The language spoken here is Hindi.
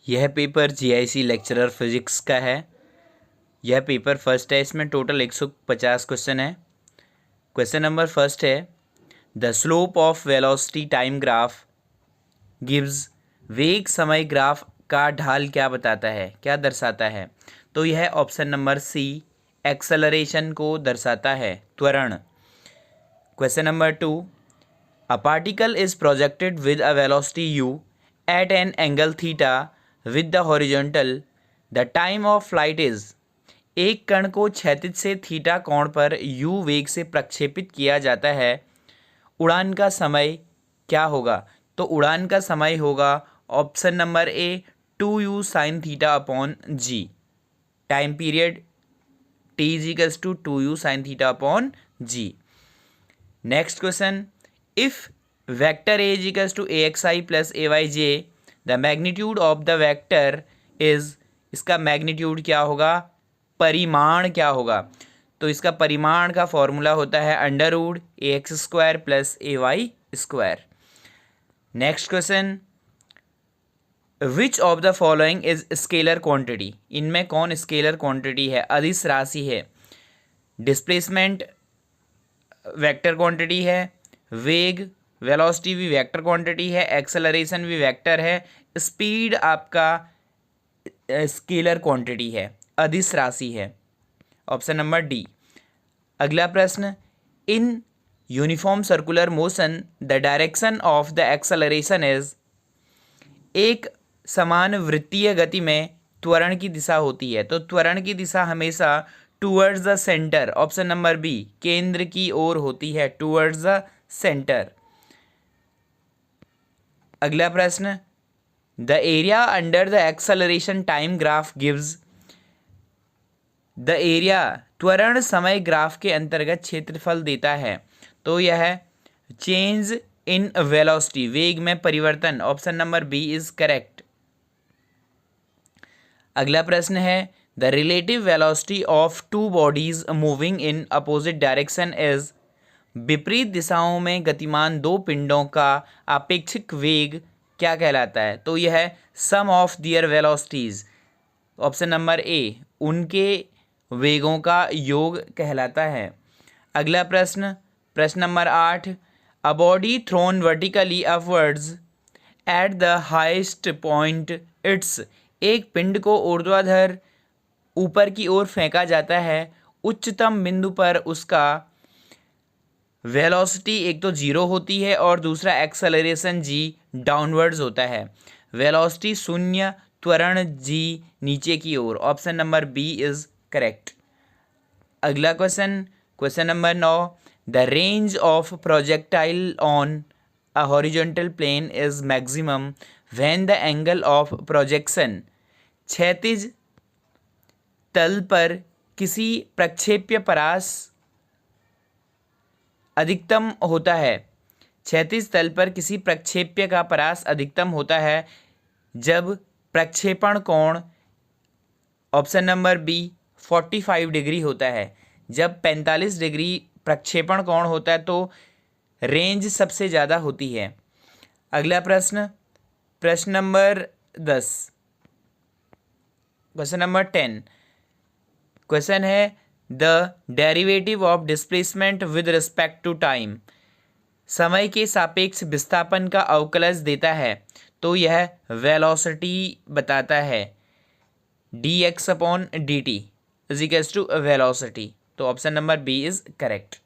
यह पेपर जीआईसी लेक्चरर फिजिक्स का है। यह पेपर फर्स्ट है, इसमें टोटल 150 क्वेश्चन है। क्वेश्चन नंबर फर्स्ट है, the slope of velocity time graph gives, वेग समय ग्राफ का ढाल क्या बताता है, क्या दर्शाता है? तो यह ऑप्शन नंबर सी एक्सेलरेशन को दर्शाता है, त्वरण। Question number 2, a particle is projected with a velocity u at an angle theta with the horizontal, the time of flight is, एक कण को क्षैतिज से थीटा कोण पर u वेग से प्रक्षेपित किया जाता है, उड़ान का समय क्या होगा? तो उड़ान का समय होगा option number A 2u sine theta upon g. Time period t is equals to 2u sine theta upon g. Next question, if vector A is equals to A x i plus A y j, the magnitude of the vector is, इसका मैग्नीट्यूड क्या होगा, परिमाण क्या होगा? तो इसका परिमाण का फॉर्मूला होता है under root A x square plus A y square. Next question, which of the following is scalar quantity, इनमें कौन स्केलर क्वांटिटी है, अदिश राशि है? डिस्प्लेसमेंट वेक्टर क्वांटिटी है, वेग वेलोसिटी भी वेक्टर क्वांटिटी है, एक्सेलरेशन भी वेक्टर है, स्पीड आपका स्केलर क्वांटिटी है, अदिश राशि है। Option number D. अगला प्रश्न, in uniform circular motion the direction of the acceleration is, एक समान वृत्तीय गति में त्वरण की दिशा होती है, तो त्वरण की दिशा हमेशा towards the centre, option number B, केंद्र की ओर होती है, टूवर्ड्स द सेंटर। अगला प्रश्न, the area under the acceleration time graph gives, the area त्वरण समय ग्राफ के अंतर्गत क्षेत्रफल देता है, तो यह चेंज इन वेलोसिटी, वेग में परिवर्तन, option number B is correct. अगला प्रश्न है, the relative velocity of two bodies moving in opposite direction is, विपरीत दिशाओं में गतिमान दो पिंडों का आपेक्षिक वेग क्या कहलाता है? तो यह sum of their velocities, option number A, उनके वेगों का योग कहलाता है। अगला प्रश्न, प्रश्न number 8, a body thrown vertically upwards at the highest point its, एक पिंड को ऊर्ध्वाधर ऊपर की ओर फेंका जाता है, उच्चतम बिंदु पर उसका वेलोसिटी एक तो जीरो होती है और दूसरा एक्सेलरेशन जी डाउनवर्ड्स होता है, वेलोसिटी शून्य, त्वरण जी नीचे की ओर, option number B is correct. अगला question, question number 9, the range of projectile on a horizontal plane is maximum when the angle of projection, क्षैतिज तल पर किसी प्रक्षेप्य परास अधिकतम होता है, क्षैतिज तल पर किसी प्रक्षेप्य का परास अधिकतम होता है जब प्रक्षेपण कोण, ऑप्शन नंबर बी, 45 डिग्री होता है। जब 45 डिग्री प्रक्षेपण कोण होता है तो रेंज सबसे ज़्यादा होती है। अगला प्रश्न, प्रश्न नंबर 10, क्वेश्चन नंबर 10, क्वेश्चन है, the derivative of displacement with respect to time, समय के सापेक्ष विस्थापन का अवकलज देता है, तो यह वेलोसिटी बताता है, d x upon d t is equals to velocity, तो option number B is correct.